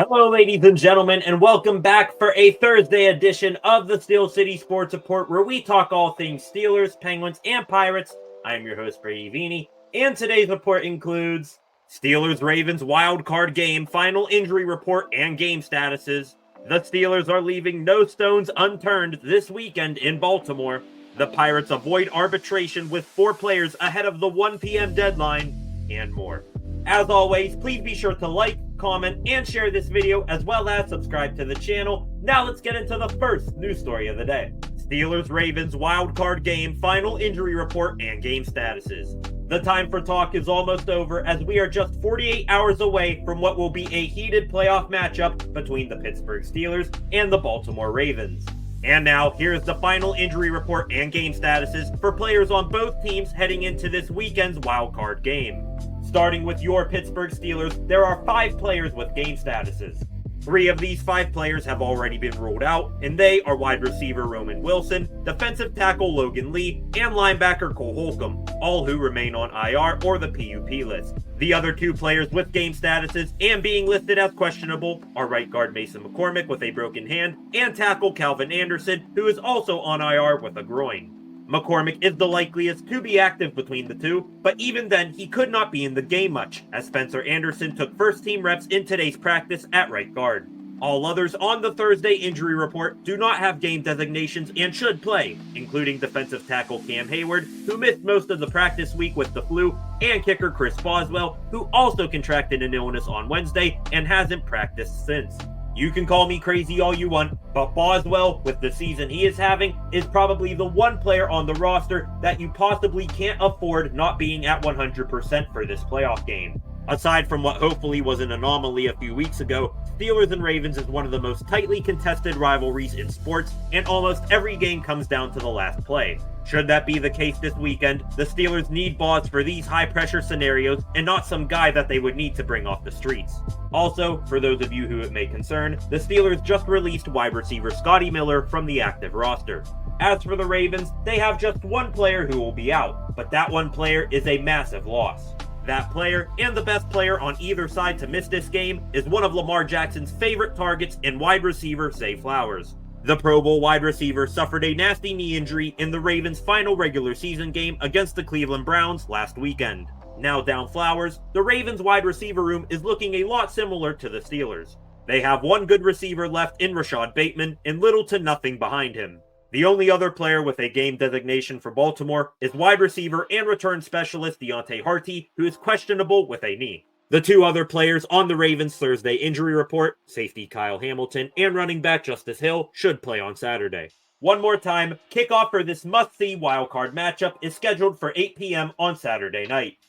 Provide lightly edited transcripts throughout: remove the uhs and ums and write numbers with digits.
Hello, ladies and gentlemen, and welcome back for a Thursday edition of the Steel City Sports Report, where we talk all things Steelers, Penguins, and Pirates. I am your host, Brady Vini, and today's report includes Steelers-Ravens wild card game, final injury report, and game statuses. The Steelers are leaving no stones unturned this weekend in Baltimore. The Pirates avoid arbitration with 4 players ahead of the 1 p.m. deadline, and more. As always, please be sure to like, comment, and share this video, as well as subscribe to the channel. Now let's get into the first news story of the day. Steelers-Ravens wildcard game, final injury report, and game statuses. The time for talk is almost over, as we are just 48 hours away from what will be a heated playoff matchup between the Pittsburgh Steelers and the Baltimore Ravens. And now, here's the final injury report and game statuses for players on both teams heading into this weekend's wildcard game. Starting with your Pittsburgh Steelers, there are 5 players with game statuses. 3 of these 5 players have already been ruled out, and they are wide receiver Roman Wilson, defensive tackle Logan Lee, and linebacker Cole Holcomb, all who remain on IR or the PUP list. The other 2 players with game statuses and being listed as questionable are right guard Mason McCormick with a broken hand and tackle Calvin Anderson, who is also on IR with a groin. McCormick is the likeliest to be active between the two, but even then he could not be in the game much, as Spencer Anderson took first team reps in today's practice at right guard. All others on the Thursday injury report do not have game designations and should play, including defensive tackle Cam Hayward, who missed most of the practice week with the flu, and kicker Chris Boswell, who also contracted an illness on Wednesday and hasn't practiced since. You can call me crazy all you want, but Boswell, with the season he is having, is probably the one player on the roster that you possibly can't afford not being at 100% for this playoff game. Aside from what hopefully was an anomaly a few weeks ago, Steelers and Ravens is one of the most tightly contested rivalries in sports, and almost every game comes down to the last play. Should that be the case this weekend, the Steelers need Boz for these high-pressure scenarios and not some guy that they would need to bring off the streets. Also, for those of you who it may concern, the Steelers just released wide receiver Scotty Miller from the active roster. As for the Ravens, they have just one player who will be out, but that one player is a massive loss. That player, and the best player on either side to miss this game, is one of Lamar Jackson's favorite targets and wide receiver Zay Flowers. The Pro Bowl wide receiver suffered a nasty knee injury in the Ravens' final regular season game against the Cleveland Browns last weekend. Now down Flowers, the Ravens' wide receiver room is looking a lot similar to the Steelers. They have one good receiver left in Rashad Bateman and little to nothing behind him. The only other player with a game designation for Baltimore is wide receiver and return specialist Deontay Harty, who is questionable with a knee. The 2 other players on the Ravens' Thursday injury report, safety Kyle Hamilton and running back Justice Hill, should play on Saturday. One more time, kickoff for this must-see wildcard matchup is scheduled for 8 p.m. on Saturday night.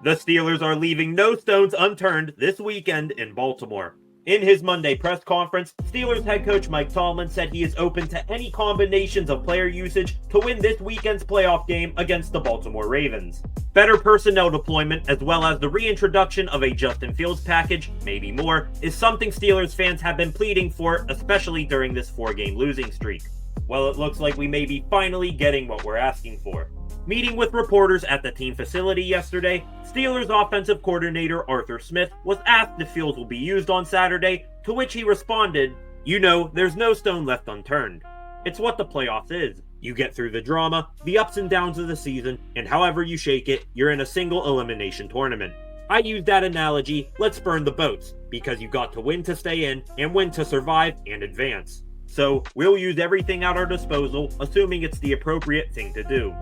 The Steelers are leaving no stones unturned this weekend in Baltimore. In his Monday press conference, Steelers head coach Mike Tomlin said he is open to any combinations of player usage to win this weekend's playoff game against the Baltimore Ravens. Better personnel deployment, as well as the reintroduction of a Justin Fields package, maybe more, is something Steelers fans have been pleading for, especially during this 4-game losing streak. Well, it looks like we may be finally getting what we're asking for. Meeting with reporters at the team facility yesterday, Steelers offensive coordinator Arthur Smith was asked if Fields will be used on Saturday, to which he responded, "You know, there's no stone left unturned. It's what the playoffs is. You get through the drama, the ups and downs of the season, and however you shake it, you're in a single elimination tournament. I use that analogy, let's burn the boats, because you got to win to stay in, and win to survive and advance. So, we'll use everything at our disposal, assuming it's the appropriate thing to do."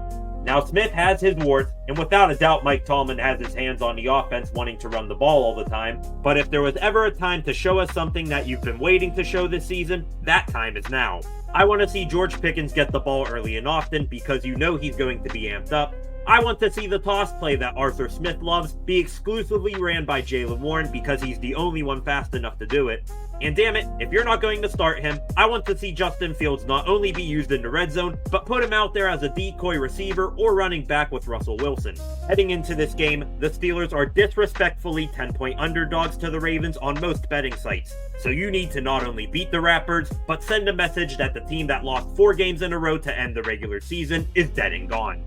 Now, Smith has his warts, and without a doubt Mike Tomlin has his hands on the offense wanting to run the ball all the time, but if there was ever a time to show us something that you've been waiting to show this season, that time is now. I want to see George Pickens get the ball early and often because you know he's going to be amped up. I want to see the toss play that Arthur Smith loves be exclusively ran by Jaylen Warren because he's the only one fast enough to do it. And damn it, if you're not going to start him, I want to see Justin Fields not only be used in the red zone, but put him out there as a decoy receiver or running back with Russell Wilson. Heading into this game, the Steelers are disrespectfully 10-point underdogs to the Ravens on most betting sites. So you need to not only beat the Ratbirds, but send a message that the team that lost 4 games in a row to end the regular season is dead and gone.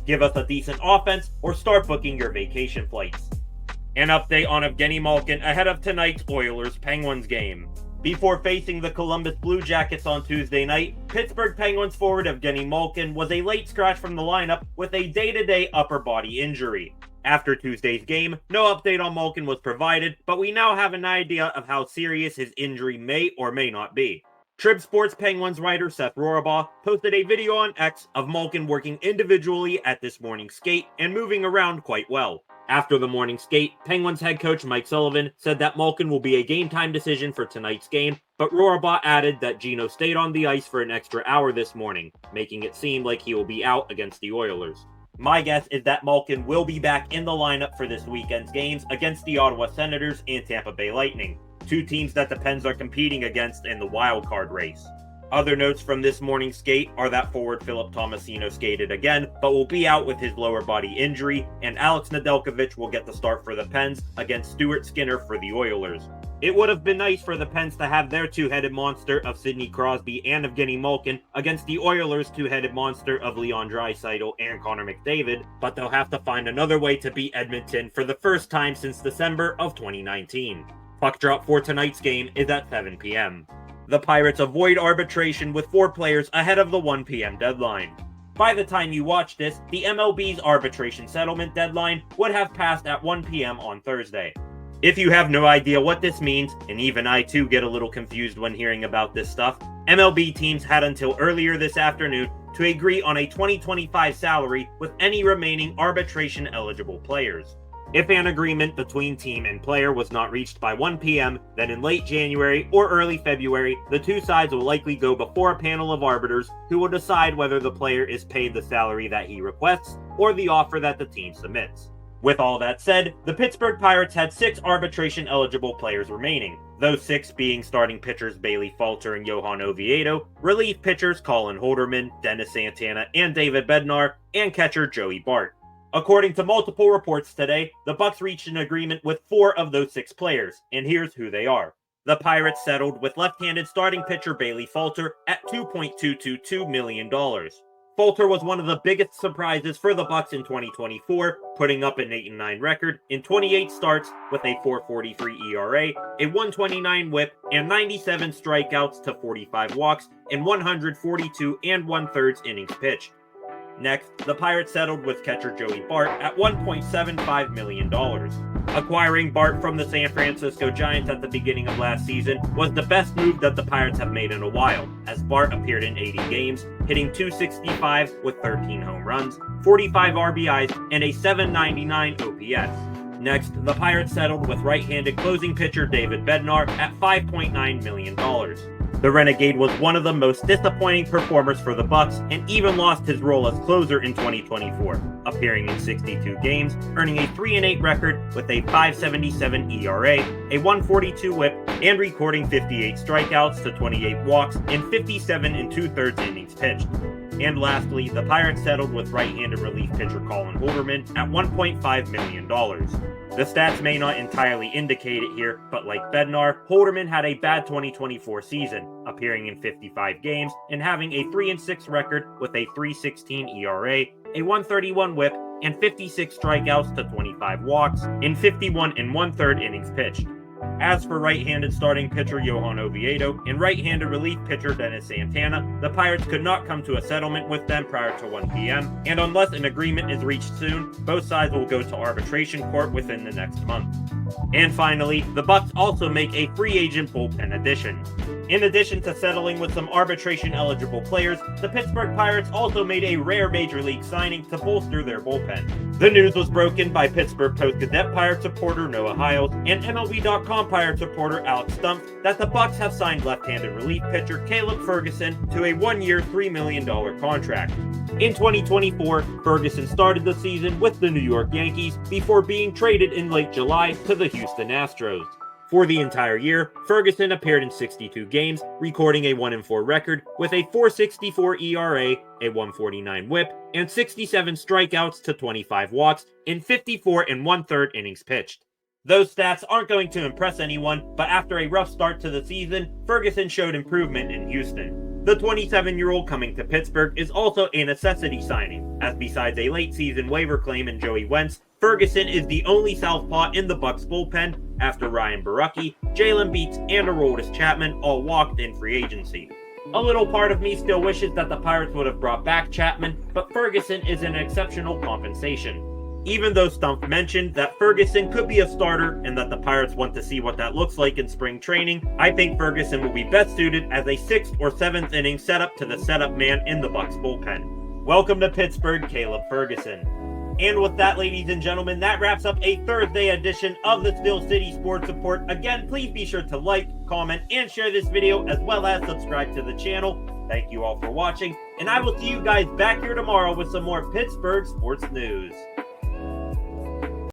Give us a decent offense or start booking your vacation flights. An update on Evgeny Malkin ahead of tonight's Oilers-Penguins game. Before facing the Columbus Blue Jackets on Tuesday night, Pittsburgh Penguins forward Evgeny Malkin was a late scratch from the lineup with a day-to-day upper body injury. After Tuesday's game, no update on Malkin was provided, but we now have an idea of how serious his injury may or may not be. Trib Sports Penguins writer Seth Rorabaugh posted a video on X of Malkin working individually at this morning's skate and moving around quite well. After the morning skate, Penguins head coach Mike Sullivan said that Malkin will be a game-time decision for tonight's game, but Rorabaugh added that Gino stayed on the ice for an extra hour this morning, making it seem like he will be out against the Oilers. My guess is that Malkin will be back in the lineup for this weekend's games against the Ottawa Senators and Tampa Bay Lightning, two teams that the Pens are competing against in the wild card race. Other notes from this morning's skate are that forward Philip Tomasino skated again, but will be out with his lower body injury, and Alex Nedeljkovic will get the start for the Pens against Stuart Skinner for the Oilers. It would have been nice for the Pens to have their two-headed monster of Sidney Crosby and Evgeny Malkin against the Oilers' two-headed monster of Leon Draisaitl and Connor McDavid, but they'll have to find another way to beat Edmonton for the first time since December of 2019. Puck drop for tonight's game is at 7 p.m. The Pirates avoid arbitration with 4 players ahead of the 1 p.m. deadline. By the time you watch this, the MLB's arbitration settlement deadline would have passed at 1 p.m. on Thursday. If you have no idea what this means, and even I too get a little confused when hearing about this stuff, MLB teams had until earlier this afternoon to agree on a 2025 salary with any remaining arbitration-eligible players. If an agreement between team and player was not reached by 1 p.m., then in late January or early February, the two sides will likely go before a panel of arbiters who will decide whether the player is paid the salary that he requests or the offer that the team submits. With all that said, the Pittsburgh Pirates had 6 arbitration-eligible players remaining, those 6 being starting pitchers Bailey Falter and Johan Oviedo, relief pitchers Colin Holderman, Dennis Santana, and David Bednar, and catcher Joey Bart. According to multiple reports today, the Bucs reached an agreement with 4 of those 6 players, and here's who they are. The Pirates settled with left-handed starting pitcher Bailey Falter at $2.222 million. Falter was one of the biggest surprises for the Bucs in 2024, putting up an 8-9 record in 28 starts with a .443 ERA, a .129 WHIP, and 97 strikeouts to 45 walks in 142 1/3 innings pitched. Next, the Pirates settled with catcher Joey Bart at $1.75 million. Acquiring Bart from the San Francisco Giants at the beginning of last season was the best move that the Pirates have made in a while, as Bart appeared in 80 games, hitting .265 with 13 home runs, 45 RBIs, and a .799 OPS. Next, the Pirates settled with right-handed closing pitcher David Bednar at $5.9 million. The Renegade was one of the most disappointing performers for the Bucs and even lost his role as closer in 2024, appearing in 62 games, earning a 3-8 record with a .577 ERA, a .142 WHIP, and recording 58 strikeouts to 28 walks in 57 2/3 innings pitched. And lastly, the Pirates settled with right-handed relief pitcher Colin Holderman at $1.5 million. The stats may not entirely indicate it here, but like Bednar, Holderman had a bad 2024 season, appearing in 55 games and having a 3-6 record with a .316 ERA, a .131 WHIP, and 56 strikeouts to 25 walks in 51 1/3 innings pitched. As for right-handed starting pitcher Johan Oviedo and right-handed relief pitcher Dennis Santana, the Pirates could not come to a settlement with them prior to 1 p.m., and unless an agreement is reached soon, both sides will go to arbitration court within the next month. And finally, the Bucs also make a free agent bullpen addition. In addition to settling with some arbitration-eligible players, the Pittsburgh Pirates also made a rare Major League signing to bolster their bullpen. The news was broken by Pittsburgh Post-Gazette Pirates reporter Noah Hiles and MLB.com Pirates reporter Alex Stumpf that the Bucs have signed left-handed relief pitcher Caleb Ferguson to a 1-year, $3 million contract. In 2024, Ferguson started the season with the New York Yankees before being traded in late July to the Houston Astros. For the entire year, Ferguson appeared in 62 games, recording a 1-4 record with a .464 ERA, a .149 WHIP, and 67 strikeouts to 25 walks in 54 1/3 innings pitched. Those stats aren't going to impress anyone, but after a rough start to the season, Ferguson showed improvement in Houston. The 27-year-old coming to Pittsburgh is also a necessity signing, as besides a late-season waiver claim in Joey Wentz, Ferguson is the only southpaw in the Bucs bullpen after Ryan Borucki, Jalen Beats, and Aroldis Chapman all walked in free agency. A little part of me still wishes that the Pirates would have brought back Chapman, but Ferguson is an exceptional compensation. Even though Stumpf mentioned that Ferguson could be a starter and that the Pirates want to see what that looks like in spring training, I think Ferguson will be best suited as a 6th or 7th inning setup to the setup man in the Bucs bullpen. Welcome to Pittsburgh, Caleb Ferguson. And with that, ladies and gentlemen, that wraps up a Thursday edition of the Steel City Sports Report. Again, please be sure to like, comment, and share this video, as well as subscribe to the channel. Thank you all for watching, and I will see you guys back here tomorrow with some more Pittsburgh sports news.